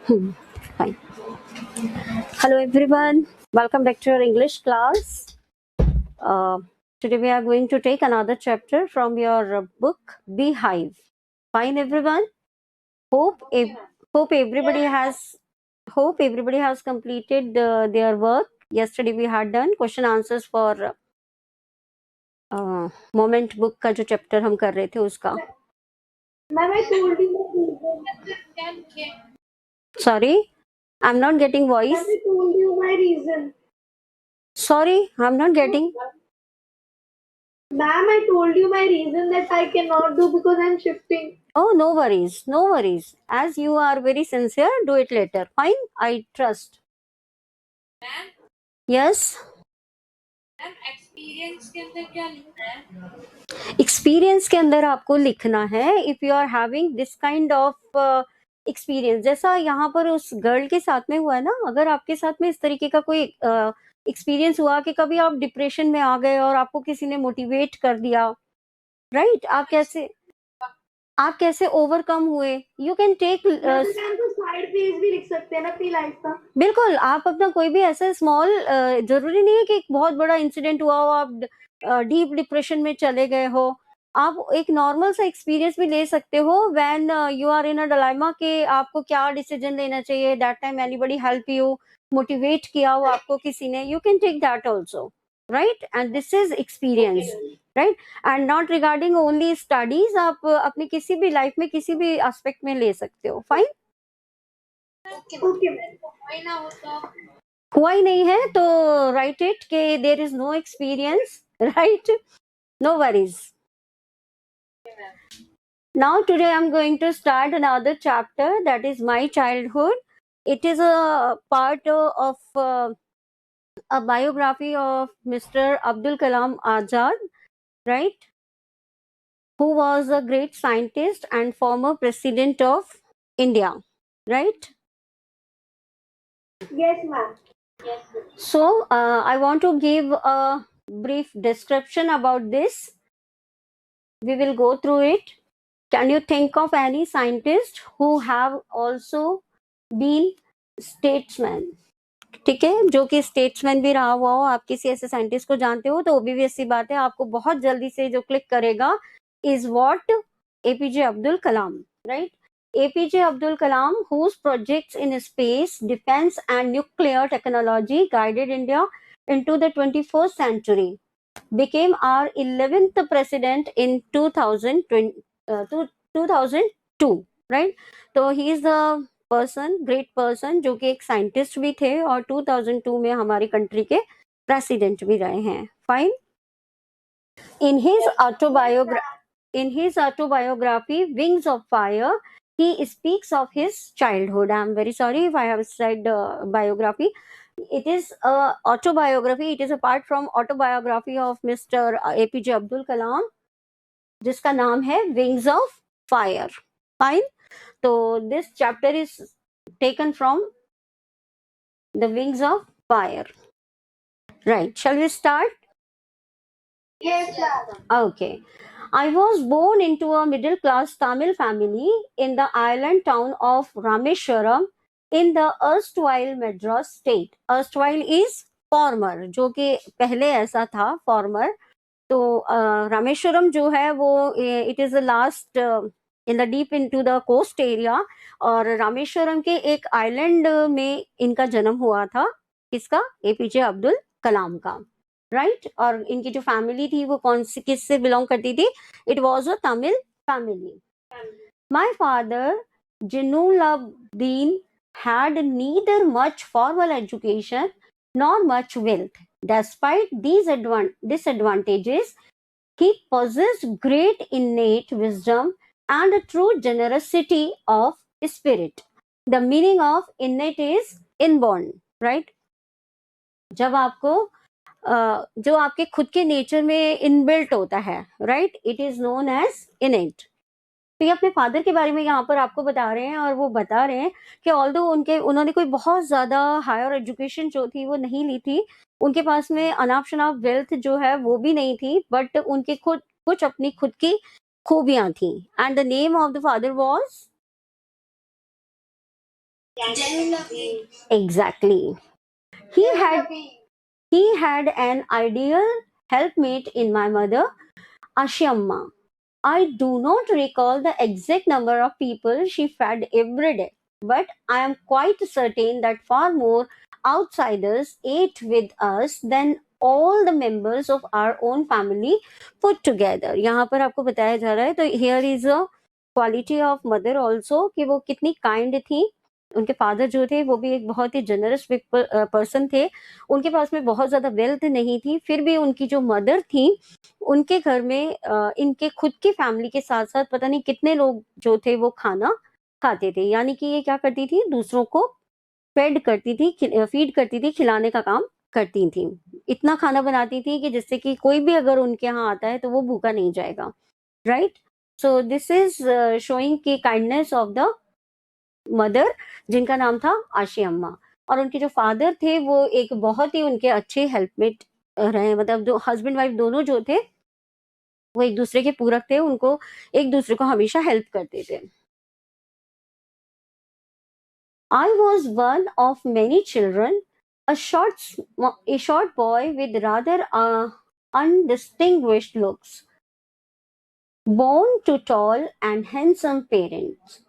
Fine. Hello everyone. Welcome back to your English class. Uh, Today we are going to take another chapter from your book Beehive. Fine, everyone. Hope hope everybody has completed their work. Yesterday we had done question answers for moment book का जो chapter हम कर रहे थे उसका. Ma'am, I told you. Sorry, I'm not getting voice. Ma'am, I told you my reason. Sorry, I'm not getting. Ma'am, I told you my reason that I cannot do because I'm shifting. Oh, no worries, no worries. As you are very sincere, do it later. Fine, I trust. Ma'am Yes. Ma'am experience के अंदर क्या लिखना है? Experience के अंदर आपको लिखना है if you are having this kind of experience, जैसा यहाँ पर उस गर्ल के साथ में हुआ है ना. अगर आपके साथ में इस तरीके का कोई एक्सपीरियंस हुआ कि कभी आप डिप्रेशन में आ गए और आपको किसी ने मोटिवेट कर दिया, राइट? आप कैसे ओवरकम हुए, you can take. Side page भी लिख सकते हैं ना अपनी लाइफ का. बिल्कुल, आप अपना कोई भी ऐसा स्मॉल, जरूरी नहीं है कि एक बहुत बड़ा इंसिडेंट हुआ हो, आप डीप डिप्रेशन में चले गए हो. आप एक नॉर्मल सा एक्सपीरियंस भी ले सकते हो when you are in a dilemma कि आपको क्या डिसीजन लेना चाहिए. That time anybody help you, motivate किया हो आपको किसी ने, you can take that also, right? And this is experience, right? And not regarding only studies, आप अपनी किसी भी लाइफ में किसी भी एस्पेक्ट में ले सकते हो. फाइन. हुआ ही नहीं है तो राइट इट के there is no experience, right? No worries. Now today I'm going to start another chapter, that is my childhood. It is a part of a biography of Mr. Abdul Kalam Azad, right? Who was a great scientist and former president of India, right? Yes, ma'am. So I want to give a brief description about this. We will go through it. Can you think of any scientist who have also been statesman? ठीक है, जो कि statesman भी रहा हुआ हो. आप किसी ऐसे साइंटिस्ट को जानते हो तो obvious सी बात है, आपको बहुत जल्दी से जो क्लिक करेगा is what? APJ Abdul Kalam, right? APJ Abdul Kalam, whose projects in space, defense and nuclear technology guided India into the 21st century, became our 11th president in 2002, right? तो he is the person, great person, जो कि एक scientist भी थे और 2002 में हमारी country के प्रेसिडेंट भी रहे हैं. Fine. In his autobiography Wings of Fire, he speaks of his childhood. I am very sorry if I have said biography. It is a autobiography. It is a part from autobiography of Mr. APJ Abdul Kalam, जिसका नाम है Wings of Fire. Fine. So this chapter is taken from the Wings of Fire. Right. Shall we start? Yes, ma'am. Okay. I was born into a middle class Tamil family in the island town of Rameshwaram in the erstwhile Madras state. Erstwhile is former, जो कि पहले ऐसा था, former. तो रामेश्वरम जो है वो it is the last in the deep into the coast area, और रामेश्वरम के एक आइलैंड में इनका जन्म हुआ था. किसका? एपीजे अब्दुल कलाम का, राइट? और इनकी जो फैमिली थी वो कौन सी, किस से बिलोंग करती थी? It was a Tamil family. My father Jainulabdeen had neither much formal education nor much wealth. Despite these disadvantages, he possessed great innate wisdom and a true generosity of spirit. The meaning of innate is inborn, right? जब आपको जो आपके खुद के nature में inbuilt होता है, right, it is known as innate. तो ये अपने फादर के बारे में यहाँ पर आपको बता रहे हैं, और वो बता रहे हैं कि ऑल्दो उन्होंने कोई बहुत ज्यादा हायर एजुकेशन जो थी वो नहीं ली थी, उनके पास में अनाप शनाप वेल्थ जो है वो भी नहीं थी, बट उनके कुछ अपनी खुद की खूबियां थी. And the name of the father was Genuinely. Exactly. He had an ideal helpmate in my mother, Ashiamma. I do not recall the exact number of people she fed every day, but I am quite certain that far more outsiders ate with us than all the members of our own family put together. यहाँ पर आपको बताया जा रहा है, तो here is a quality of mother also कि वो कितनी kind थी. उनके फादर जो थे वो भी एक बहुत ही जनरस पर्सन थे. उनके पास में बहुत ज्यादा वेल्थ नहीं थी, फिर भी उनकी जो मदर थी उनके घर में इनके खुद की फैमिली के साथ साथ पता नहीं कितने लोग जो थे वो खाना खाते थे. यानी कि ये क्या करती थी, दूसरों को फीड करती थी, खिलाने का काम करती थी. इतना खाना बनाती थी कि जिससे कि कोई भी अगर उनके यहाँ आता है तो वो भूखा नहीं जाएगा. Right. So this is showing की काइंडनेस ऑफ द मदर, जिनका नाम था आशी अम्मा. और उनके जो फादर थे वो एक बहुत ही उनके अच्छे हेल्पमेट रहे. मतलब जो हस्बैंड वाइफ दोनों जो थे वो एक दूसरे के पूरक थे, उनको एक दूसरे को हमेशा हेल्प करते थे. I was one of many children, a short boy with rather undistinguished looks, born to tall and handsome parents.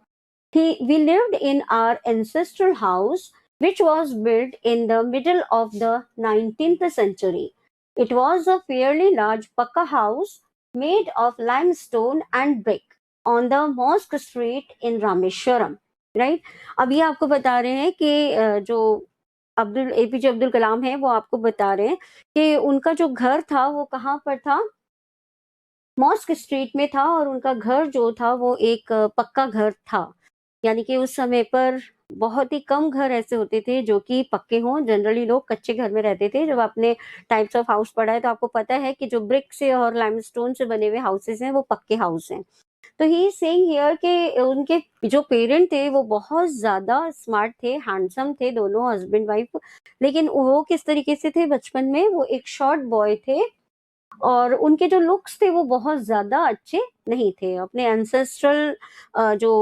We lived in our ancestral house, which was built in the middle of the 19th century. It was a fairly large Pakka house made of limestone and brick on the Mosque Street in Rameshwaram. Right. अभी आपको बता रहे हैं कि जो APJ Abdul कलाम है वो आपको बता रहे हैं कि उनका जो घर था वो कहाँ पर था, मॉस्क स्ट्रीट में था. और उनका घर जो था वो एक पक्का घर था. यानी कि उस समय पर बहुत ही कम घर ऐसे होते थे जो कि पक्के हों. जनरली लोग कच्चे घर में रहते थे. जब आपने टाइप्स ऑफ हाउस पढ़ा है तो आपको पता है कि जो ब्रिक से और लाइमस्टोन से बने हुए हाउसेस हैं वो पक्के हाउस हैं. तो ही सेइंग हियर कि उनके जो पेरेंट थे वो बहुत ज्यादा स्मार्ट थे, हैंडसम थे दोनों हस्बैंड वाइफ. लेकिन वो किस तरीके से थे बचपन में, वो एक शॉर्ट बॉय थे और उनके जो लुक्स थे वो बहुत ज्यादा अच्छे नहीं थे. अपने एंसेस्ट्रल जो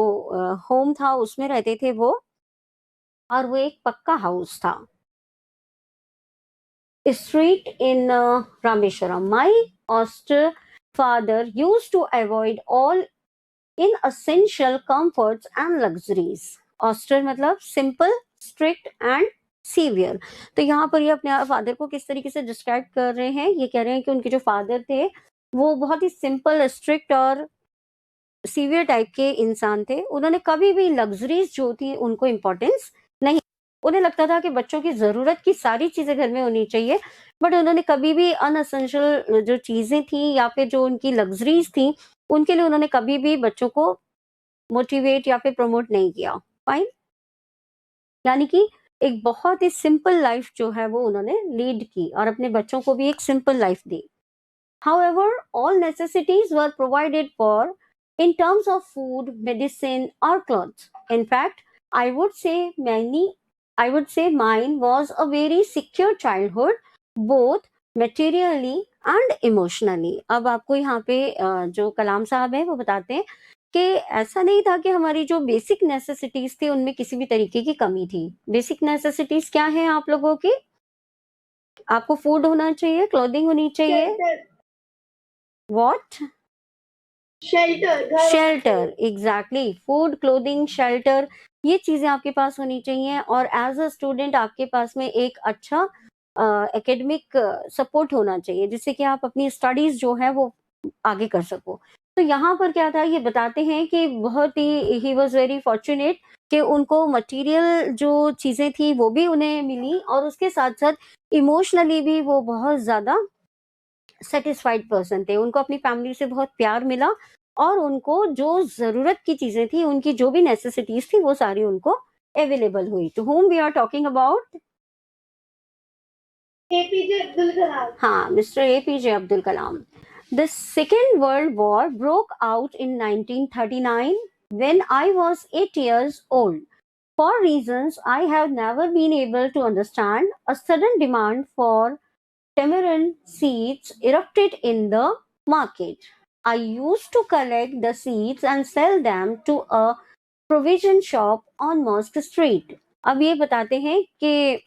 होम था उसमें रहते थे वो, और वो एक पक्का हाउस था. Street in Rameswaram. My austere father used to avoid all inessential comforts and luxuries. Austere मतलब सिंपल, स्ट्रिक्ट एंड सीवियर. तो यहाँ पर ये अपने फादर को किस तरीके से डिस्क्राइब कर रहे हैं, ये कह रहे हैं कि उनके जो फादर थे वो बहुत ही सिंपल, स्ट्रिक्ट और सीवियर टाइप के इंसान थे. उन्होंने कभी भी लग्जरीज जो थी उनको इम्पोर्टेंस नहीं. उन्हें लगता था कि बच्चों की जरूरत की सारी चीजें घर में होनी चाहिए, बट उन्होंने कभी भी अनएसेंशियल जो चीजें थी या फिर जो उनकी लग्जरीज थी उनके लिए उन्होंने कभी भी बच्चों को मोटिवेट या फिर प्रमोट नहीं किया. फाइन. यानी कि एक बहुत ही सिंपल लाइफ जो है वो उन्होंने लीड की और अपने बच्चों को भी एक simple life the. However, all necessities were provided for in terms of food, medicine, or clothes. In fact, I would say mine was a very secure childhood, both materially and emotionally. अब आपको यहाँ पे जो कलाम साहब है वो बताते हैं कि ऐसा नहीं था कि हमारी जो बेसिक नेसेसिटीज थी उनमें किसी भी तरीके की कमी थी. बेसिक नेसेसिटीज क्या है आप लोगों की? आपको फूड होना चाहिए, क्लोथिंग होनी चाहिए. What? Shelter. Exactly. Food, clothing, shelter, ये चीजें आपके पास होनी चाहिए. और एज अ स्टूडेंट आपके पास में एक अच्छा एकेडमिक सपोर्ट होना चाहिए जिससे कि आप अपनी स्टडीज जो है वो आगे कर सको. तो यहाँ पर क्या था, ये बताते हैं कि बहुत ही वॉज वेरी फॉर्चुनेट कि उनको मटेरियल जो चीजें थी वो भी उन्हें मिली और उसके साथ साथ इमोशनली भी वो बहुत ज्यादा सेटिस्फाइड पर्सन थे. उनको अपनी फैमिली से बहुत प्यार मिला और उनको जो जरूरत की चीजें थी, उनकी जो भी नेसेसिटीज थी वो सारी उनको अवेलेबल हुई. To whom we are talking about? APJ Abdul Kalam. हाँ, mister APJ Abdul Kalam. The Second World War broke out in 1939 when I was 8 years old. For reasons I have never been able to understand, a sudden demand for tamarind seeds erupted in the market. I used to collect the seeds and sell them to a provision shop on Mosque Street. अब ये बताते हैं कि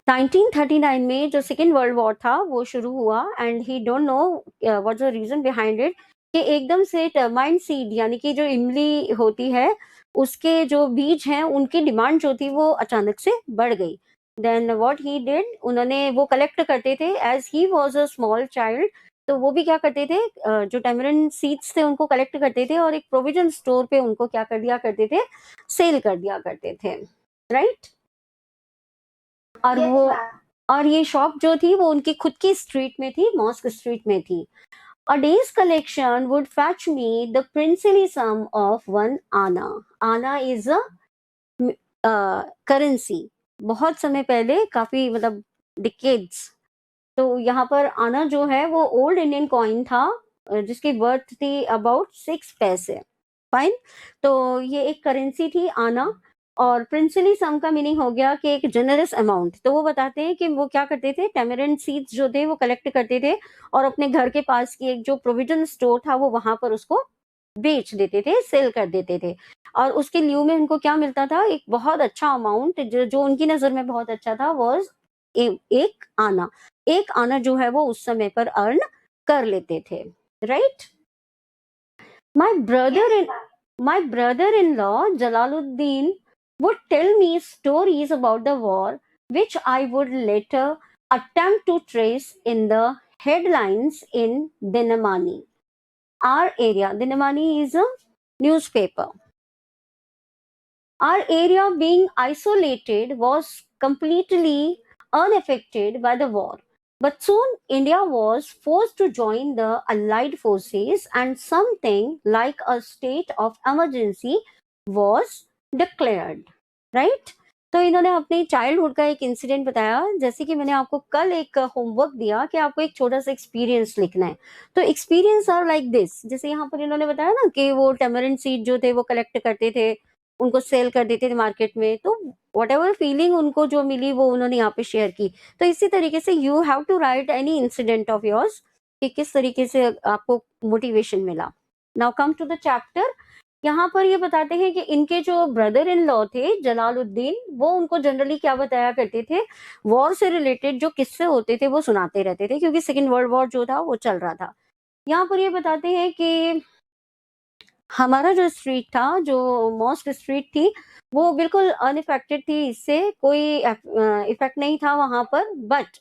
1939 में जो second world war था वो शुरू हुआ and he don't know what the reason behind it कि एकदम से टर्माइन सीड यानी कि जो इमली होती है उसके जो बीज हैं उनकी डिमांड जो थी वो अचानक से बढ़ गई. देन व्हाट ही डिड, उन्होंने वो कलेक्ट करते थे as he was a small child. तो वो भी क्या करते थे, जो टैमरिन सीड्स थे उनको कलेक्ट करते थे और एक प्रोविजन स्टोर पे उनको क्या कर दिया करते थे, सेल कर दिया करते थे, राइट. और Yes, वो ma'am. और ये शॉप जो थी वो उनकी खुद की स्ट्रीट में थी, मॉस्क स्ट्रीट में थी. A day's collection would fetch me the princely sum of 1 आना. आना is a करेंसी. बहुत समय पहले, काफी मतलब डिकेड्स. तो यहाँ पर आना जो है वो ओल्ड इंडियन कॉइन था जिसकी वर्थ थी अबाउट 6 पैसे. फाइन. तो ये एक करेंसी थी आना. और प्रिंसली सम का मीनिंग हो गया कि एक जनरस अमाउंट. तो वो बताते हैं कि वो क्या करते थे, टैमरिंड सीड्स जो थे वो कलेक्ट करते थे और अपने घर के पास की एक जो प्रोविजन स्टोर था वो वहां पर उसको बेच देते थे, सेल कर देते थे. और उसके ल्यू में उनको क्या मिलता था, एक बहुत अच्छा अमाउंट जो उनकी नजर में बहुत अच्छा था, वॉज एक आना. एक आना जो है वो उस समय पर अर्न कर लेते थे, right. My brother in My brother-in-law Jalaluddin would tell me stories about the war, which I would later attempt to trace in the headlines in Dinamani. Our area, Dinamani is a newspaper. Our area, being isolated, was completely unaffected by the war. But soon India was forced to join the Allied forces and something like a state of emergency was declared. Right? तो इन्होंने अपने childhood का एक incident बताया. जैसे कि मैंने आपको कल एक होमवर्क दिया कि आपको एक छोटा सा एक्सपीरियंस लिखना है. तो एक्सपीरियंस आर लाइक दिस. जैसे यहाँ पर इन्होंने बताया ना कि वो टैमरिंड सीड जो थे वो कलेक्ट करते थे, उनको सेल कर देते थे मार्केट में. तो व्हाटएवर फीलिंग उनको जो मिली वो उन्होंने यहाँ पे शेयर की. तो इसी तरीके से you have to write any incident of yours कि किस तरीके से आपको मोटिवेशन मिला. Now come to the chapter. यहाँ पर ये बताते हैं कि इनके जो ब्रदर इन लॉ थे जलालुद्दीन, वो उनको जनरली क्या बताया करते थे, वॉर से रिलेटेड जो किस्से होते थे वो सुनाते रहते थे, क्योंकि सेकेंड वर्ल्ड वॉर जो था वो चल रहा था. यहाँ पर ये बताते हैं कि हमारा जो स्ट्रीट था, जो मॉस्क स्ट्रीट थी, वो बिल्कुल अनइफेक्टेड थी. इससे कोई इफेक्ट नहीं था वहां पर. बट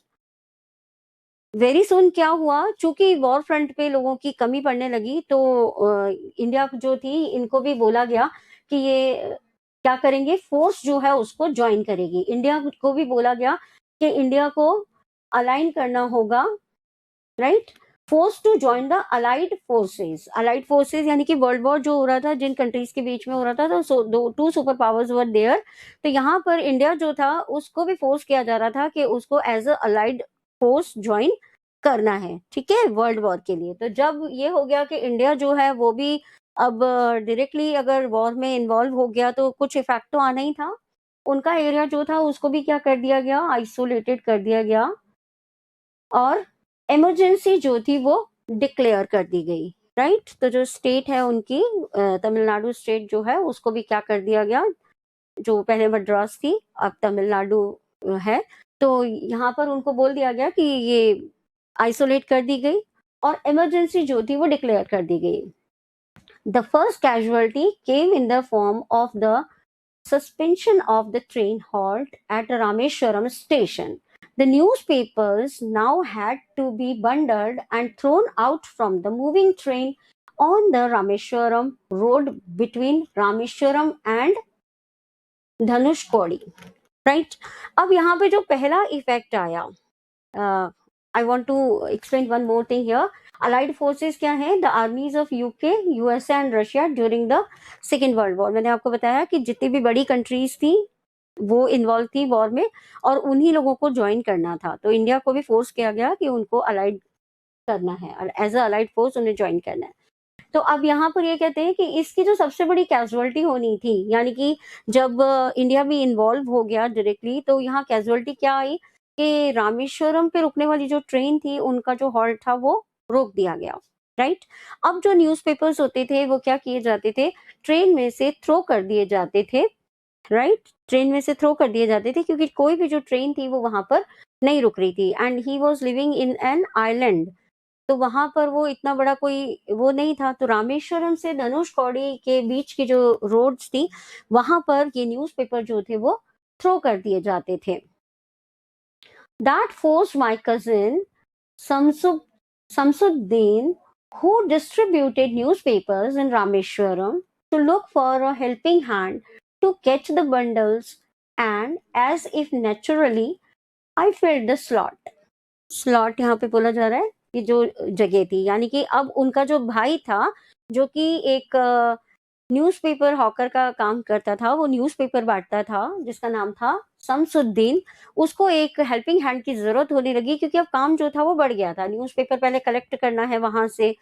वेरी सुन क्या हुआ, चूंकि वॉर फ्रंट पे लोगों की कमी पड़ने लगी, तो इंडिया जो थी इनको भी बोला गया कि ये क्या करेंगे, फोर्स जो है उसको ज्वाइन करेगी. इंडिया को भी बोला गया कि इंडिया को अलाइन करना होगा, right. Force to join the allied forces. Allied forces यानी कि वर्ल्ड वॉर जो हो रहा था, जिन कंट्रीज के बीच में हो रहा था, तो 2 सुपर पावर्स वर देयर. तो यहाँ पर इंडिया जो था उसको भी फोर्स किया जा रहा था कि उसको as a allied force join करना है, ठीक है, वर्ल्ड वॉर के लिए. तो जब ये हो गया कि इंडिया जो है वो भी अब डायरेक्टली अगर वॉर में इन्वॉल्व हो गया तो कुछ इफेक्ट तो आना ही था. उनका एरिया जो था उसको भी क्या कर दिया गया, आइसोलेटेड कर दिया गया और इमरजेंसी जो थी वो डिक्लेयर कर दी गई, राइट. तो जो स्टेट है उनकी तमिलनाडु स्टेट जो है उसको भी क्या कर दिया गया, जो पहले मद्रास थी अब तमिलनाडु है, तो यहाँ पर उनको बोल दिया गया कि ये आइसोलेट कर दी गई और इमरजेंसी जो थी वो डिक्लेयर कर दी गई. The first casualty came in the form of the suspension of the train halt at Rameshwaram station. The newspapers now had to be bundled and thrown out from the moving train on the Rameshwaram road between Rameshwaram and Dhanushkodi. Right? अब यहाँ पे जो पहला effect आया, I want to explain one more thing here. Allied forces क्या है, the armies of UK, USA and Russia during the second world war. मैंने आपको बताया कि जितनी भी बड़ी कंट्रीज थी वो इन्वॉल्व थी वॉर में और उन्हीं लोगों को ज्वाइन करना था. तो इंडिया को भी फोर्स किया गया कि उनको अलाइड करना है, एज अ अलाइड फोर्स उन्हें ज्वाइन करना है. तो अब यहाँ पर ये कहते हैं कि इसकी जो सबसे बड़ी कैजुअलिटी होनी थी, यानी कि जब इंडिया भी इन्वॉल्व हो गया डायरेक्टली, तो यहाँ कैजुअलिटी क्या आई कि रामेश्वरम पे रुकने वाली जो ट्रेन थी उनका जो हॉल्ट था वो रोक दिया गया. राइट। अब जो न्यूज़पेपर्स होते थे वो क्या किए जाते थे, ट्रेन में से थ्रो कर दिए जाते थे, राइट। ट्रेन में से थ्रो कर दिए जाते थे क्योंकि कोई भी जो ट्रेन थी वो वहां पर नहीं रुक रही थी, and he was living in an island, तो वहां पर वो इतना बड़ा कोई वो नहीं था। तो रामेश्वरम से धनुषकोडी के बीच की जो रोड्स थी वहां पर ये न्यूज़पेपर जो थे वो थ्रो कर दिए जाते थे। That force my cousin Samsuddin, who distributed newspapers in Rameshwaram, to look for a helping hand to catch the bundles, and as if naturally, I filled the slot. Slot यहाँ पे बोला जा रहा है कि जो जगह थी, यानी कि अब उनका जो भाई था जो कि एक न्यूज़पेपर हॉकर का काम करता था, वो न्यूज़पेपर बांटता था, जिसका नाम था शमसुद्दीन, उसको एक हेल्पिंग हैंड की जरूरत होने लगी क्योंकि अब काम जो था वो बढ़ गया था। न्यूज़पेपर पहले कलेक्ट करना है वहां से,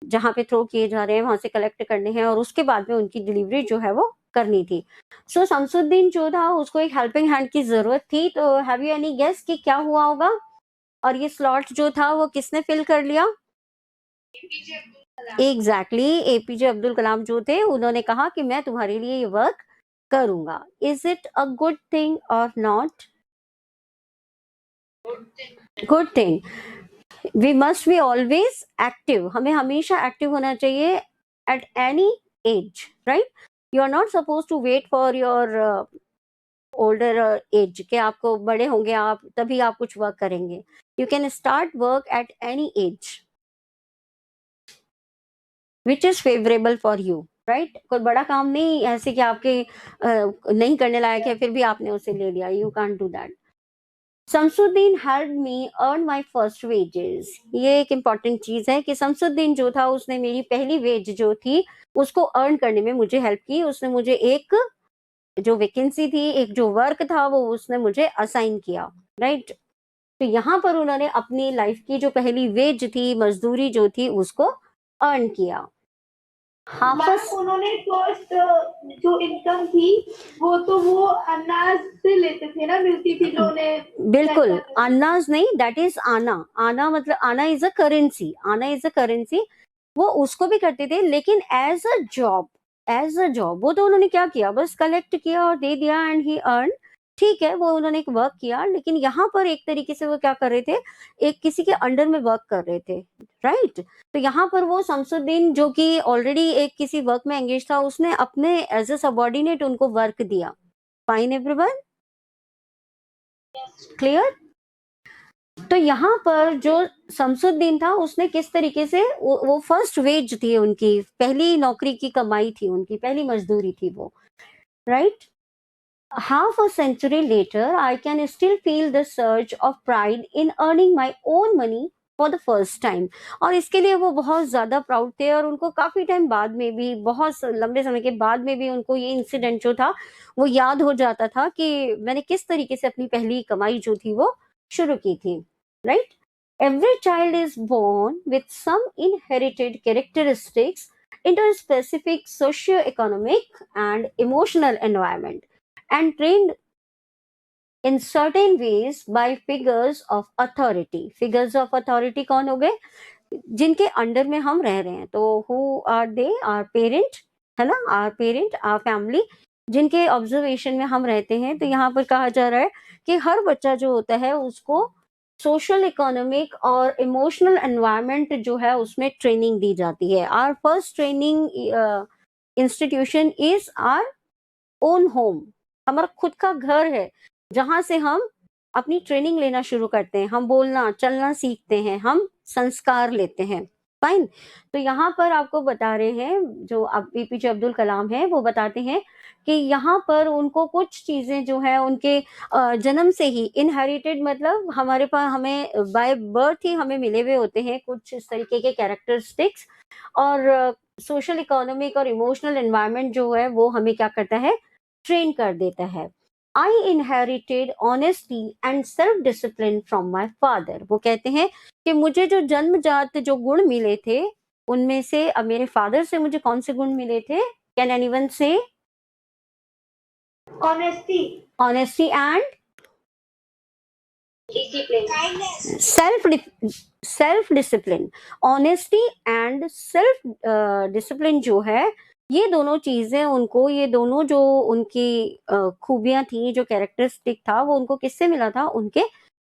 जहां पे थ्रो किए जा रहे हैं वहां से कलेक्ट करने हैं, और उसके बाद में उनकी डिलीवरी जो है वो करनी थी। सो शमसुद्दीन जो था उसको एक हेल्पिंग हैंड की जरूरत थी। तो हैव यू एनी गेस कि क्या हुआ होगा, और ये स्लॉट जो था वो किसने फिल कर लिया? एपीजे अब्दुल कलाम। एग्जैक्टली, एपीजे अब्दुल कलाम जो थे उन्होंने कहा कि मैं तुम्हारे लिए ये वर्क करूंगा। Is it a good thing or not? Good thing. We must be always active, हमें हमेशा एक्टिव होना चाहिए at any age, right. You are not suppose to wait for your older age के आपको बड़े होंगे आप तभी आप कुछ वर्क करेंगे। You can start work at any as which is favourable for you, right. कोई बड़ा काम नहीं ऐसे कि आपके नहीं करने लायक है फिर भी आपने उसे ले लिया, you can't do that. Shamsuddin help me earn my first wages, ये एक इम्पॉर्टेंट चीज है कि शमसुद्दीन जो था उसने मेरी पहली वेज जो थी उसको अर्न करने में मुझे हेल्प की। उसने मुझे एक जो वैकेंसी थी, एक जो वर्क था वो उसने मुझे असाइन किया, राइट। तो यहाँ पर उन्होंने अपनी लाइफ की जो पहली वेज थी, मजदूरी जो थी, उसको अर्न किया। हाँ मैम फर्स्ट, उन्होंने फर्स्ट जो इनकम थी वो अनाज से लेते थे ना, मिलती थी जो उन्हें। बिल्कुल अन्नाज नहीं, दैट इज आना। आना मतलब anna is a currency, anna is a currency. वो उसको भी करते थे लेकिन as a job, as a job. वो तो उन्होंने क्या किया, बस कलेक्ट किया और दे दिया एंड ही अर्न, ठीक है, वो उन्होंने एक वर्क किया। लेकिन यहाँ पर एक तरीके से वो क्या कर रहे थे, एक किसी के अंडर में वर्क कर रहे थे, राइट। तो यहाँ पर वो शमसुद्दीन जो कि ऑलरेडी एक किसी वर्क में एंगेज था, उसने अपने एज अ सबॉर्डिनेट उनको वर्क दिया। Fine everyone, clear. तो यहाँ पर जो शमसुद्दीन था उसने किस तरीके से वो फर्स्ट वेज थी, उनकी पहली नौकरी की कमाई थी, उनकी पहली मजदूरी थी वो, right. Half a century later, I can still feel the surge of pride in earning my own money for the first time. और इसके लिए वो बहुत ज्यादा प्राउड थे, और उनको काफी टाइम बाद में भी, बहुत लंबे समय के बाद में भी उनको ये इंसिडेंट जो था वो याद हो जाता था कि मैंने किस तरीके से अपनी पहली कमाई जो थी वो शुरू की थी, right. Every child is born with some inherited characteristics into a specific socio-economic and emotional environment, and trained in certain ways by figures of authority. Figures of authority कौन हो गए, जिनके अंडर में हम रह रहे हैं। तो who are they? Our parent, है ना, our parent, our family, जिनके ऑब्जर्वेशन में हम रहते हैं। तो यहाँ पर कहा जा रहा है कि हर बच्चा जो होता है उसको सोशल, इकोनॉमिक और इमोशनल एनवायरनमेंट जो है उसमें ट्रेनिंग दी जाती है। Our first training institution is our own home, हमारा खुद का घर है जहां से हम अपनी ट्रेनिंग लेना शुरू करते हैं, हम बोलना चलना सीखते हैं, हम संस्कार लेते हैं। फाइन। तो यहाँ पर आपको बता रहे हैं जो एपीजे अब्दुल कलाम है वो बताते हैं कि यहाँ पर उनको कुछ चीजें जो है उनके जन्म से ही इनहेरिटेड, मतलब हमारे पास हमें बाय बर्थ ही हमें मिले हुए होते हैं कुछ इस तरीके के कैरेक्टरिस्टिक्स, और सोशल, इकोनॉमिक और इमोशनल एनवायरनमेंट जो है वो हमें क्या करता है, ट्रेन कर देता है। आई inherited honesty and self discipline from my father. वो कहते हैं कि मुझे जो जन्मजात जो गुण मिले थे उनमें से, अब मेरे फादर से मुझे कौन से गुण मिले थे? कैन एनीवन से? Honesty, honesty and Kindness. Self discipline, honesty and self discipline जो है, ये दोनों चीजें उनको, ये दोनों जो उनकी खूबियां थी, जो कैरेक्टरिस्टिक था, वो उनको किससे मिला था? उनके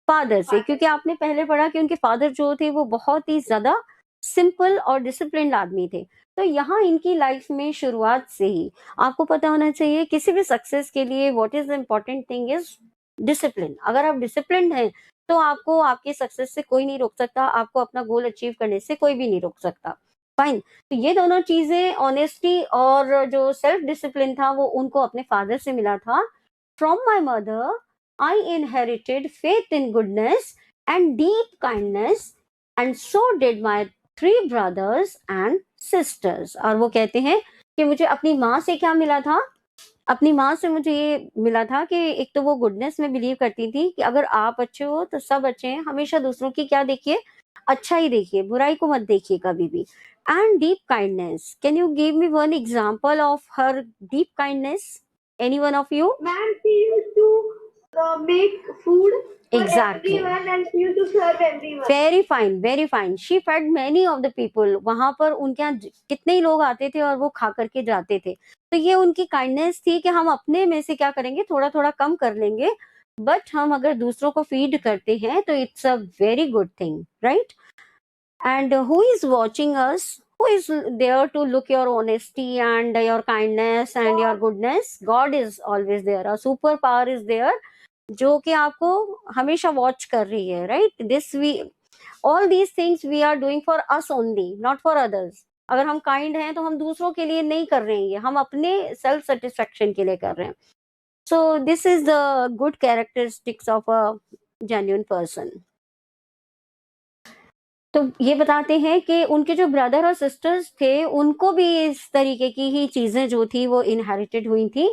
फादर से। क्योंकि आपने पहले पढ़ा कि उनके फादर जो थे वो बहुत ही ज्यादा सिंपल और डिसिप्लिन आदमी थे। तो यहाँ इनकी लाइफ में शुरुआत से ही आपको पता होना चाहिए किसी भी सक्सेस के लिए what is the important thing is discipline. अगर आप डिसिप्लिन हैं तो आपको आपकी सक्सेस से कोई नहीं रोक सकता, आपको अपना गोल अचीव करने से कोई भी नहीं रोक सकता। फाइन। तो ये दोनों चीजें, ऑनेस्टी और जो सेल्फ डिसिप्लिन था, वो उनको अपने फादर से मिला था। From my mother I inherited faith in goodness and deep kindness and so did my 3 brothers and sisters. और वो कहते हैं कि मुझे अपनी माँ से क्या मिला था? अपनी माँ से मुझे ये मिला था कि एक तो वो गुडनेस में बिलीव करती थी कि अगर आप अच्छे हो तो सब अच्छे हैं, हमेशा दूसरों की क्या देखिए? अच्छा ही देखिए, बुराई को मत देखिए कभी भी। And deep kindness, can you give me one example of her deep kindness? Any one of you? Ma'am, she used to make food for Exactly. everyone and she used to serve everyone. Very fine, very fine. She fed many of the people. वहां पर उनके यहाँ कितने ही लोग आते थे और वो खा करके जाते थे। तो ये उनकी काइंडनेस थी कि हम अपने में से क्या करेंगे, थोड़ा थोड़ा कम कर लेंगे, बट हम अगर दूसरों को फीड करते हैं तो it's a very good thing, right? And who is watching us? Who is there to look your honesty and your kindness and your goodness? God is always there. A superpower is there जो कि आपको हमेशा watch कर रही है, right? This we, all these things we are doing for us only, not for others. अगर हम kind हैं तो हम दूसरों के लिए नहीं कर रहे हैं, ये हम अपने सेल्फ सेटिस्फेक्शन के लिए कर रहे हैं। So this is the good characteristics of a genuine person. तो ये बताते हैं कि उनके जो ब्रदर और सिस्टर्स थे उनको भी इस तरीके की ही चीजें जो थी वो इनहेरिटेड हुई थी।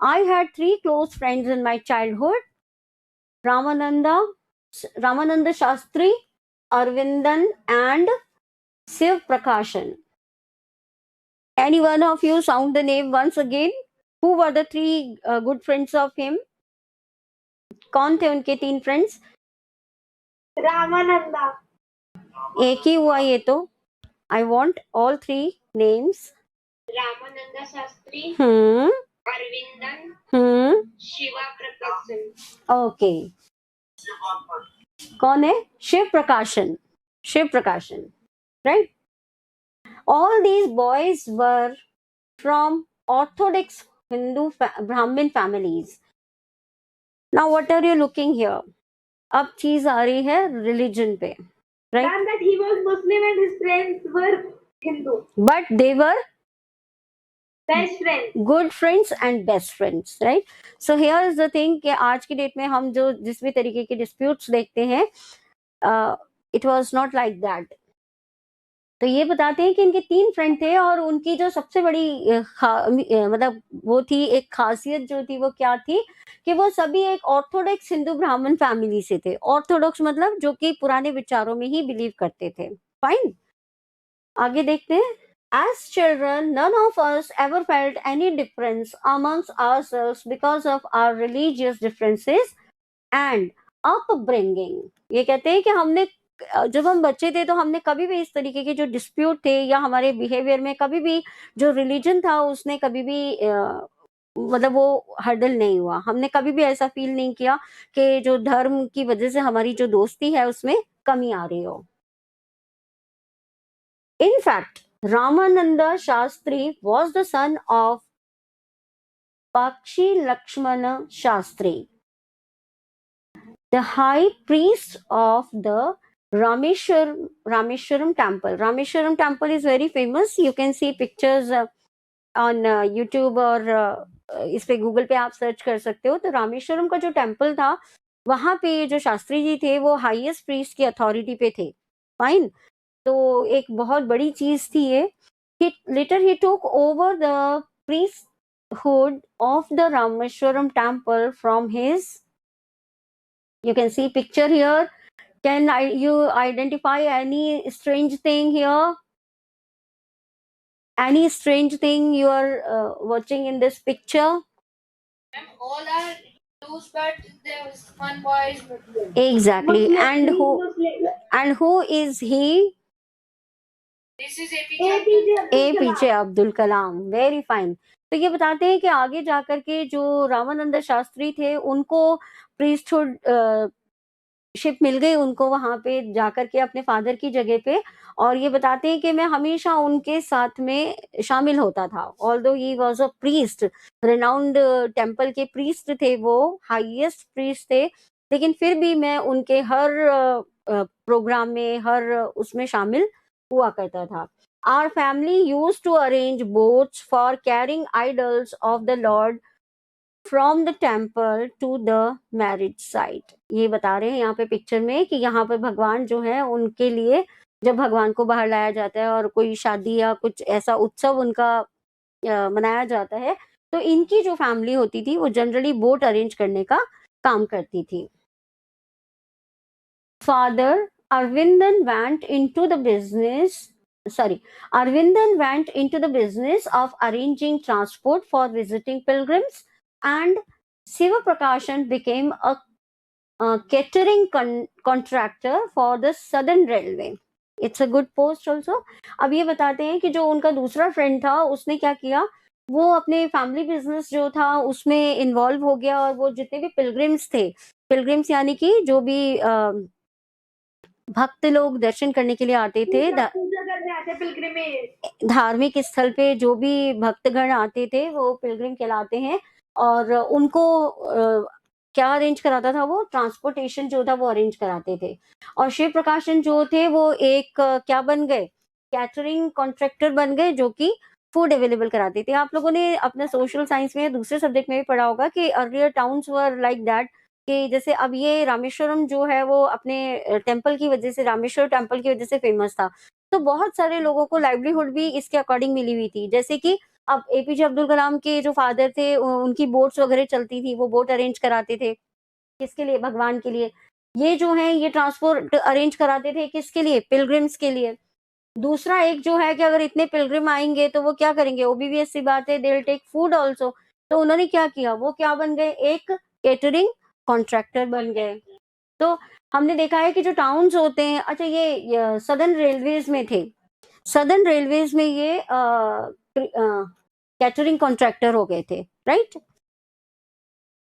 I had 3 close friends in my childhood, Ramanand Shastri, Aravindan and Shiv Prakashan. Any one of you sound the name once again? Who were the 3 good friends of him? कौन थे उनके 3 फ्रेंड्स? Ramananda. एक ही हुआ ये तो। I want all 3 names. Ramananda Shastri, hmm Arvindan, hmm Shiva Prakasan. Okay. कौन है? शिव प्रकाशन, शिव प्रकाशन, right? All these boys were from Orthodox Hindu Brahmin families. Now what are you looking here? अब चीज आ रही है रिलीजन पे, right? Ma'am, that he was Muslim and his friends were Hindu. But they were Best friends. good friends and best friends, right? So here is the thing कि आज की date में हम जो जिस भी तरीके के disputes देखते हैं, it was not like that. तो ये बताते हैं कि इनके 3 फ्रेंड थे और उनकी जो सबसे बड़ी मतलब वो थी एक खासियत जो थी, वो क्या थी कि वो सभी एक ऑर्थोडॉक्स हिंदू ब्राह्मण फैमिली से थे। ऑर्थोडॉक्स मतलब जो कि पुराने विचारों में ही बिलीव करते थे। फाइन, आगे देखते हैं। As children, none of us ever felt any difference amongst ourselves because of our religious differences and upbringing. ये कहते हैं कि हमने, जब हम बच्चे थे तो हमने कभी भी इस तरीके के जो डिस्प्यूट थे या हमारे बिहेवियर में कभी भी जो रिलीजन था उसने कभी भी मतलब वो हर्डल नहीं हुआ। हमने कभी भी ऐसा फील नहीं किया कि जो धर्म की वजह से हमारी जो दोस्ती है उसमें कमी आ रही हो। In fact, Ramananda Shastri was the son of Pakshi Lakshmana Shastri, the high priest of the Rameshwaram temple. Rameshwaram temple is very famous. You can see pictures on YouTube और इस पे गूगल पे आप सर्च कर सकते हो। तो रामेश्वरम का जो टेम्पल था वहां पे जो शास्त्री जी थे वो हाईएस्ट प्रीस्ट की अथॉरिटी पे थे। फाइन, तो एक बहुत बड़ी चीज थी ये। Later he took over the priesthood of the Rameshwaram temple from his, you can see picture here. Can you identify any strange thing here? Any strange thing you are watching in this picture? Ma'am, all are Those, but there was one boy is Muslim. Exactly. And who is he? This is APJ APJ Abdul Kalam. Very fine. तो ये बताते हैं कि आगे जाकर के जो रामानंद शास्त्री थे उनको प्रीस्टहुड शिप मिल गई उनको वहां पे जाकर के अपने फादर की जगह पे, और ये बताते हैं कि मैं हमेशा उनके साथ में शामिल होता था. Although he was a priest, renowned temple के प्रीस्ट थे, वो हाईएस्ट प्रीस्ट थे, लेकिन फिर भी मैं उनके हर प्रोग्राम में, हर उसमें शामिल हुआ करता था. Our family used to arrange boats for carrying idols of the Lord from the temple to the marriage site. ये बता रहे हैं यहाँ पे पिक्चर में कि यहाँ पे भगवान जो है उनके लिए, जब भगवान को बाहर लाया जाता है और कोई शादी या कुछ ऐसा उत्सव उनका मनाया जाता है, तो इनकी जो फैमिली होती थी वो जनरली बोट अरेंज करने का काम करती थी. Father Arvindan went into the business of arranging transport for visiting pilgrims, and Siva Prakashan became a catering contractor for the Southern Railway. It's a good post also. अब ये बताते हैं कि जो उनका दूसरा फ्रेंड था उसने क्या किया, वो अपने फैमिली बिजनेस जो था उसमें इन्वॉल्व हो गया, और वो जितने भी पिलग्रिम्स यानी कि जो भी भक्त लोग दर्शन करने के लिए आते थे, धार्मिक स्थल पे जो भी भक्तगण आते थे वो पिलग्रिम कहलाते हैं, और उनको क्या अरेंज कराता था, वो ट्रांसपोर्टेशन जो था वो अरेंज कराते थे. और शिव प्रकाशन जो थे वो एक क्या बन गए, कैटरिंग कॉन्ट्रैक्टर बन गए, जो कि फूड अवेलेबल कराते थे. आप लोगों ने अपने सोशल साइंस में दूसरे सब्जेक्ट में भी पढ़ा होगा कि earlier towns were like that, कि जैसे अब ये रामेश्वरम जो है वो अपने टेम्पल की वजह से, रामेश्वर टेम्पल की वजह से फेमस था, तो बहुत सारे लोगों को लाइवलीहुड भी इसके अकॉर्डिंग मिली हुई थी. जैसे कि अब एपीजे अब्दुल कलाम के जो फादर थे उनकी बोट्स वगैरह चलती थी, वो बोट अरेंज कराते थे. किसके लिए? भगवान के लिए. ये जो है ये ट्रांसपोर्ट अरेंज कराते थे किसके लिए? पिलग्रिम्स के लिए. दूसरा एक जो है कि अगर इतने पिलग्रिम आएंगे तो वो क्या करेंगे, ओबीवीएस सी बात है, they will take food also. तो उन्होंने क्या किया, वो क्या बन गए, एक केटरिंग कॉन्ट्रैक्टर बन गए. तो हमने देखा है कि जो टाउन्स होते हैं, अच्छा ये सदर्न रेलवेज में थे, सदर्न रेलवेज में ये कैटरिंग कॉन्ट्रैक्टर हो गए थे, राइट.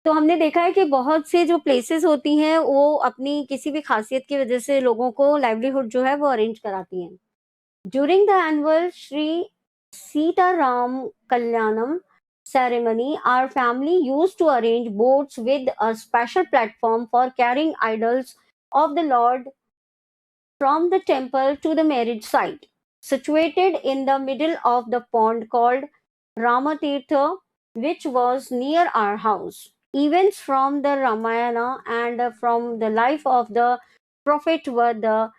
तो हमने देखा है कि बहुत से जो प्लेसेस होती हैं वो अपनी किसी भी खासियत की वजह से लोगों को लाइवलीहुड जो है वो अरेंज कराती हैं. During the annual Shri Sitaram Kalyanam ceremony, our family used to arrange boats with a special platform for carrying idols of the Lord from the temple to the marriage site, situated in the middle of the pond called Ramatirtha, which was near our house. Events from the Ramayana and from the life of the prophet were the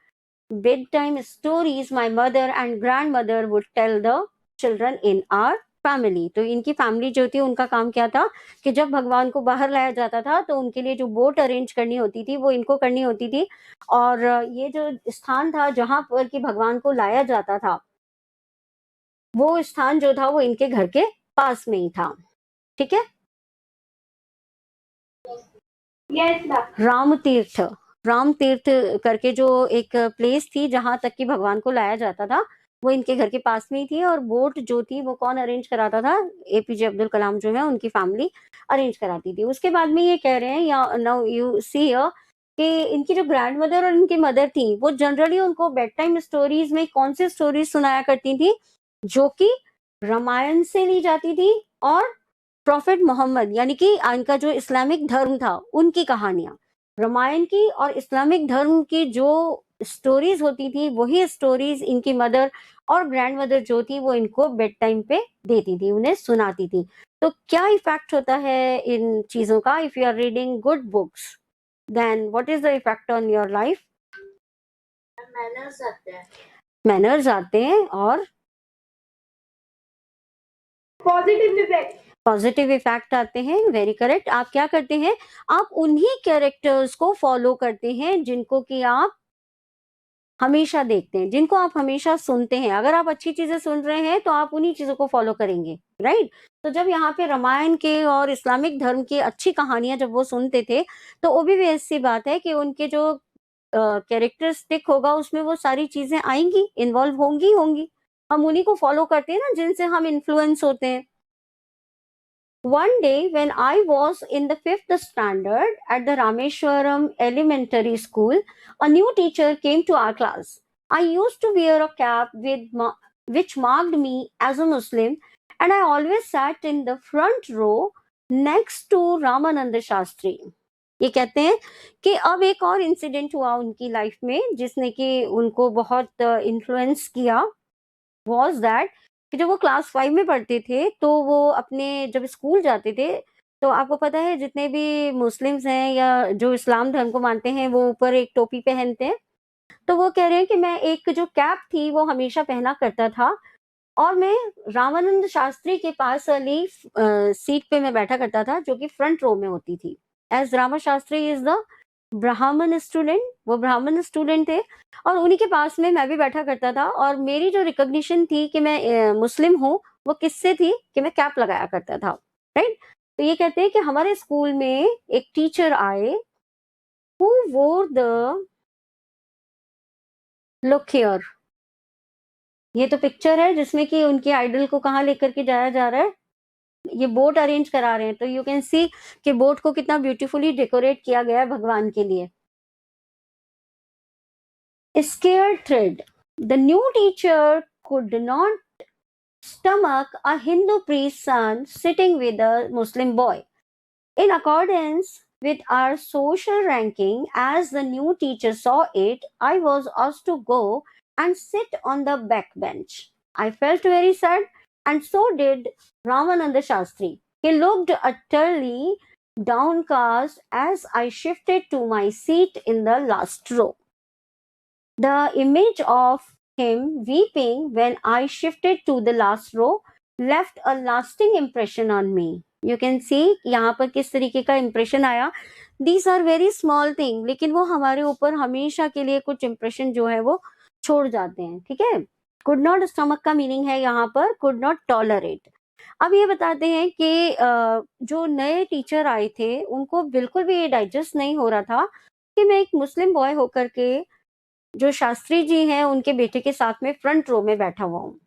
bedtime stories my mother and grandmother would tell the children in our family. तो इनकी family जो थी उनका काम क्या था कि जब भगवान को बाहर लाया जाता था तो उनके लिए जो बोट अरेंज करनी होती थी वो इनको करनी होती थी, और ये जो स्थान था जहां पर कि भगवान को लाया जाता था वो स्थान जो था वो इनके घर के पास में ही था. ठीक है. राम तीर्थ करके जो एक प्लेस थी जहां तक कि भगवान को लाया जाता था वो इनके घर के पास में ही थी, और बोट जो थी वो कौन अरेंज कराता था, एपीजे अब्दुल कलाम जो है उनकी फैमिली अरेंज कराती थी. उसके बाद में ये कह रहे हैं, या नाउ यू सी कि इनकी जो ग्रैंड मदर और इनकी मदर थी वो जनरली उनको बेड टाइम स्टोरीज में कौन सी स्टोरीज सुनाया करती थी, जो कि रामायण से ली जाती थी, और प्रॉफिट मोहम्मद यानी कि इनका जो इस्लामिक धर्म था उनकी कहानियां, रामायण की और इस्लामिक धर्म की जो स्टोरीज होती थी वही स्टोरीज इनकी मदर और ग्रैंड मदर जो थी वो इनको बेड टाइम पे देती थी, उन्हें सुनाती थी. तो क्या इफेक्ट होता है इन चीजों का? If you are reading good books then what is the effect on your life? Manners आते हैं और पॉजिटिव इफेक्ट आते हैं. Very correct. आप क्या करते हैं, आप उन्हीं कैरेक्टर्स को फॉलो करते हैं जिनको कि आप हमेशा देखते हैं, जिनको आप हमेशा सुनते हैं। अगर आप अच्छी चीजें सुन रहे हैं तो आप उन्हीं चीजों को फॉलो करेंगे, राइट। तो जब यहाँ पे रामायण के और इस्लामिक धर्म की अच्छी कहानियां जब वो सुनते थे, तो ओबीवीएस सी बात है कि उनके जो कैरेक्टरिस्टिक होगा उसमें वो सारी चीजें आएंगी, इन्वॉल्व होंगी। हम उन्हीं को फॉलो करते हैं ना, जिनसे हम इन्फ्लुएंस होते हैं। One day when I was in the 5th standard at the Rameshwaram Elementary School, a new teacher came to our class. I used to wear a cap which marked me as a Muslim, and I always sat in the front row next to Ramananda Shastri. ये कहते हैं कि अब एक और incident हुआ उनकी life में जिसने कि उनको बहुत इन्फ्लुएंस किया। वॉज दैट कि जब वो क्लास 5 में पढ़ते थे तो वो अपने जब स्कूल जाते थे, तो आपको पता है जितने भी मुस्लिम्स हैं या जो इस्लाम धर्म को मानते हैं वो ऊपर एक टोपी पहनते हैं। तो वो कह रहे हैं कि मैं एक जो कैप थी वो हमेशा पहना करता था और मैं रामानंद शास्त्री के पास वाली सीट पे मैं बैठा करता था जो कि फ्रंट रो में होती थी। As Rama Shastri is the Brahmin student, वो ब्राह्मण स्टूडेंट थे और उन्हीं के पास में मैं भी बैठा करता था। और मेरी जो रिकॉग्निशन थी कि मैं मुस्लिम हूँ वो किससे थी कि मैं कैप लगाया करता था, राइट। तो ये कहते हैं कि हमारे स्कूल में एक टीचर आए हु वोर द लुक हियर। ये तो पिक्चर है जिसमें कि उनके आइडल को कहाँ लेकर के जाया जा रहा है, ये बोट अरेंज करा रहे हैं। तो यू कैन सी कि बोट को कितना ब्यूटीफुली डेकोरेट किया गया है भगवान के लिए। Scared thread. The new teacher could not stomach a Hindu priest's son sitting with a Muslim boy. In accordance with our social ranking, as the new teacher saw it, I was asked to go and sit on the back bench. I felt very sad, and so did Ramananda Shastri. He looked utterly downcast as I shifted to my seat in the last row. The image of him weeping when I shifted to the last row left a lasting impression on me. You can see यहाँ पर किस तरीके का impression आया। These are very small thing, लेकिन वो हमारे ऊपर हमेशा के लिए कुछ impression जो है वो छोड़ जाते हैं, ठीक है। Could not stomach का meaning है यहाँ पर could not tolerate। अब ये बताते हैं कि जो नए टीचर आए थे उनको बिल्कुल भी ये डाइजेस्ट नहीं हो रहा था कि मैं एक मुस्लिम बॉय होकर के जो शास्त्री जी हैं उनके बेटे के साथ में फ्रंट रो में बैठा हुआ हूँ।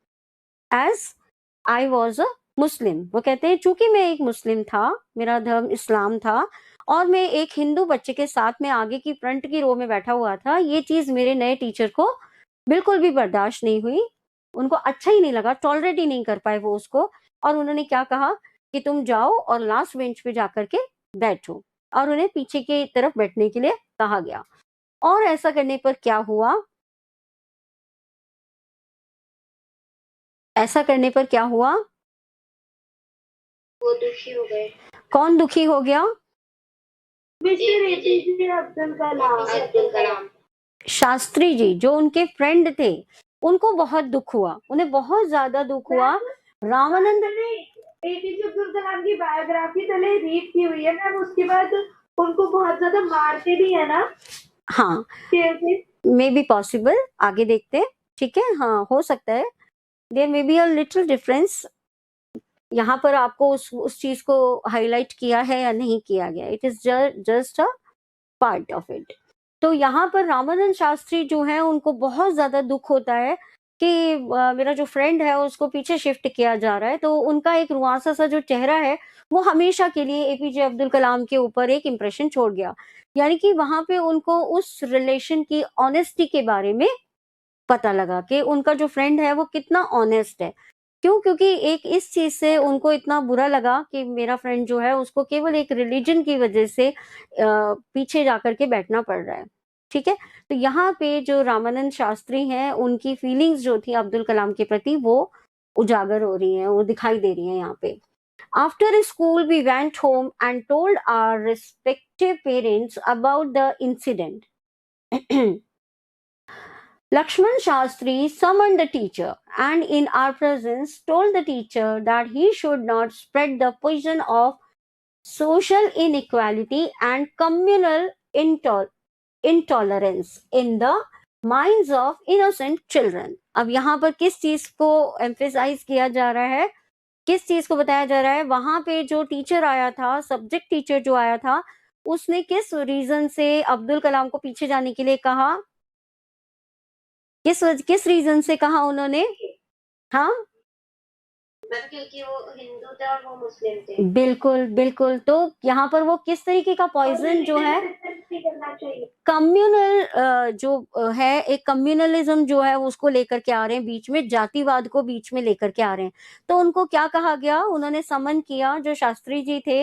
एज आई वॉज अ मुस्लिम, वो कहते हैं चूंकि मैं एक मुस्लिम था, मेरा धर्म इस्लाम था और मैं एक हिंदू बच्चे के साथ में आगे की फ्रंट की रो में बैठा हुआ था, ये चीज मेरे नए टीचर को बिल्कुल भी बर्दाश्त नहीं हुई, उनको अच्छा ही नहीं लगा, टॉलरेट ही नहीं कर पाए वो उसको। और उन्होंने क्या कहा कि तुम जाओ और लास्ट बेंच पे जाकर के बैठो, और उन्हें पीछे की तरफ बैठने के लिए कहा गया। और ऐसा करने पर क्या हुआ, ऐसा करने पर क्या हुआ, वो दुखी हो गए। कौन दुखी हो गया? मिस्टर एपीजे अब्दुल कलाम। शास्त्री जी जो उनके फ्रेंड थे उनको बहुत दुख हुआ, उन्हें बहुत ज्यादा दुख हुआ। रामानंद ने एपीजे अब्दुल कलाम की बायोग्राफी तले रीड की हुई है मैम, उसके बाद उनको बहुत ज्यादा मारते भी है ना। हाँ, मे बी पॉसिबल, आगे देखते हैं, ठीक है। हाँ, हो सकता है, there may be a little difference. यहाँ पर आपको उस चीज को हाईलाइट किया है या नहीं किया गया, it is just a part of it. तो यहाँ पर रामानंद शास्त्री जो है उनको बहुत ज्यादा दुख होता है कि मेरा जो फ्रेंड है उसको पीछे शिफ्ट किया जा रहा है। तो उनका एक रुआंसा सा जो चेहरा है वो हमेशा के लिए एपीजे अब्दुल कलाम के ऊपर एक इम्प्रेशन छोड़ गया। यानी कि वहां पे उनको उस रिलेशन की ऑनेस्टी के बारे में पता लगा कि उनका जो फ्रेंड है वो कितना ऑनेस्ट है। क्यों? क्योंकि एक इस चीज से उनको इतना बुरा लगा कि मेरा फ्रेंड जो है उसको केवल एक रिलीजन की वजह से पीछे जाकर के बैठना पड़ रहा है, ठीक है। तो यहाँ पे जो रामानंद शास्त्री हैं उनकी फीलिंग्स जो थी अब्दुल कलाम के प्रति वो उजागर हो रही हैं, वो दिखाई दे रही हैं यहाँ पे। After school we went home and told our respective parents about the incident. Lakshman Shastri summoned the teacher and in our presence told the teacher that he should not spread the poison of social inequality and communal intolerance in the minds of innocent children. अब यहाँ पर किस चीज को emphasise किया जा रहा है, किस चीज को बताया जा रहा है? वहां पे जो टीचर आया था, सब्जेक्ट टीचर जो आया था, उसने किस रीजन से अब्दुल कलाम को पीछे जाने के लिए कहा? किस रीजन से कहा उन्होंने? हाँ, क्योंकि वो हिंदू थे और वो मुस्लिम थे। बिल्कुल बिल्कुल। तो यहाँ पर वो किस तरीके का पॉइजन जो है, कम्युनल जो है, एक कम्युनलिज्म जो है उसको लेकर के आ रहे हैं बीच में, जातिवाद को बीच में लेकर के आ रहे हैं। तो उनको क्या कहा गया? उन्होंने समन किया, जो शास्त्री जी थे,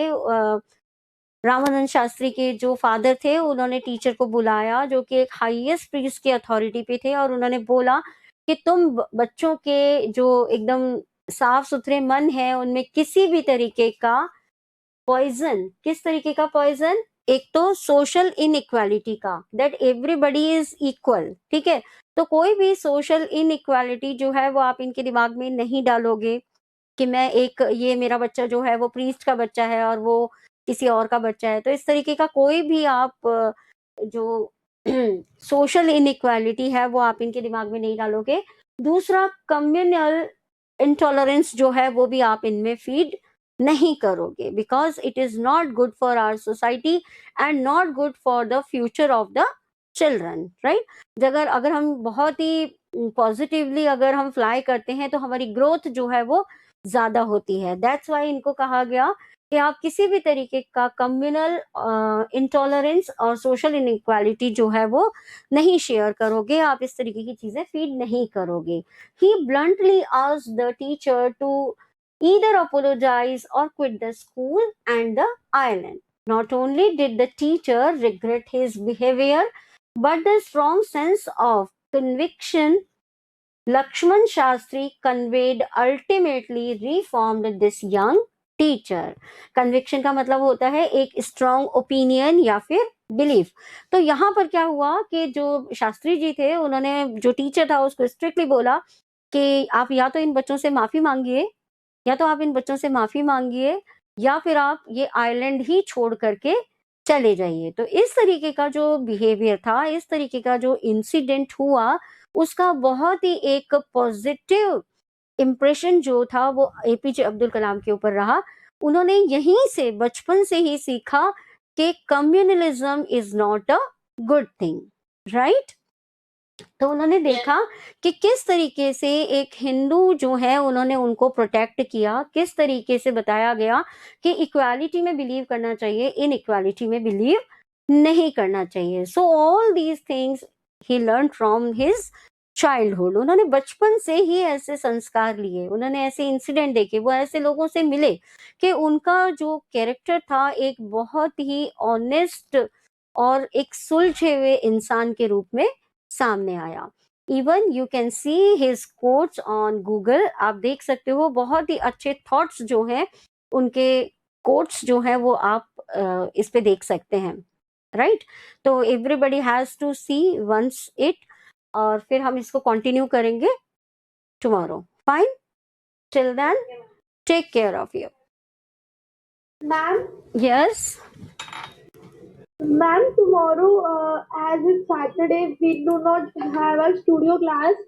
रामानंद शास्त्री के जो फादर थे, उन्होंने टीचर को बुलाया जो कि एक हाईएस्ट प्रीस्ट की अथॉरिटी पे थे, और उन्होंने बोला कि तुम बच्चों के जो एकदम साफ सुथरे मन है उनमें किसी भी तरीके का पॉइजन, किस तरीके का पॉइजन? एक तो सोशल इनइक्वालिटी का, दैट एवरीबडी इज इक्वल, ठीक है? तो कोई भी सोशल इनइक्वालिटी जो है वो आप इनके दिमाग में नहीं डालोगे कि मैं एक, ये मेरा बच्चा जो है वो प्रीस्ट का बच्चा है और वो किसी और का बच्चा है। तो इस तरीके का कोई भी आप जो सोशल इनइक्वालिटी है वो आप इनके दिमाग में नहीं डालोगे। दूसरा, कम्युनल इंटॉलरेंस जो है वो भी आप इनमें फीड नहीं करोगे, because it is not good for our society and not good for the future of the children, right? अगर हम बहुत ही पॉजिटिवली अगर हम फ्लाई करते हैं तो हमारी ग्रोथ जो है वो ज्यादा होती है। दैट्स वाई इनको कहा गया कि आप किसी भी तरीके का कम्युनल इंटॉलरेंस और सोशल इनइक्वालिटी जो है वो नहीं शेयर करोगे, आप इस तरीके की चीजें फीड नहीं करोगे। He bluntly asked the teacher to either apologize or quit the school and the island. Not only did the teacher regret his behavior, but the strong sense of conviction Lakshman Shastri conveyed ultimately reformed this young teacher. Conviction का मतलब होता है एक strong opinion या फिर belief. तो यहाँ पर क्या हुआ कि जो शास्त्री जी थे, उन्होंने जो टीचर था उसको स्ट्रिक्टली बोला कि आप या तो इन बच्चों से माफी मांगिए, या फिर आप ये आइलैंड ही छोड़ करके चले जाइए। तो इस तरीके का जो बिहेवियर था, इस तरीके का जो इंसिडेंट हुआ, उसका बहुत ही एक पॉजिटिव इम्प्रेशन जो था वो एपीजे अब्दुल कलाम के ऊपर रहा। उन्होंने यहीं से बचपन से ही सीखा कि communalism is not a good thing, right? तो उन्होंने देखा कि किस तरीके से एक हिंदू जो है उन्होंने उनको प्रोटेक्ट किया, किस तरीके से बताया गया कि इक्वालिटी में बिलीव करना चाहिए, इन इक्वालिटी में बिलीव नहीं करना चाहिए। So all these things he learn from his childhood. उन्होंने बचपन से ही ऐसे संस्कार लिए, उन्होंने ऐसे इंसिडेंट देखे, वो ऐसे लोगों से मिले कि उनका जो कैरेक्टर था एक बहुत ही ऑनेस्ट और एक सुलझे हुए इंसान के रूप में सामने आया। Even you can see his quotes on Google, आप देख सकते हो, बहुत ही अच्छे थॉट्स जो हैं उनके कोट्स जो हैं वो आप इस पे देख सकते हैं, राइट? तो everybody has to see once it, और फिर हम इसको कंटिन्यू करेंगे tomorrow. Fine, till then take care of you. Ma'am, yes Ma'am, tomorrow, as it's Saturday, we do not have a studio class.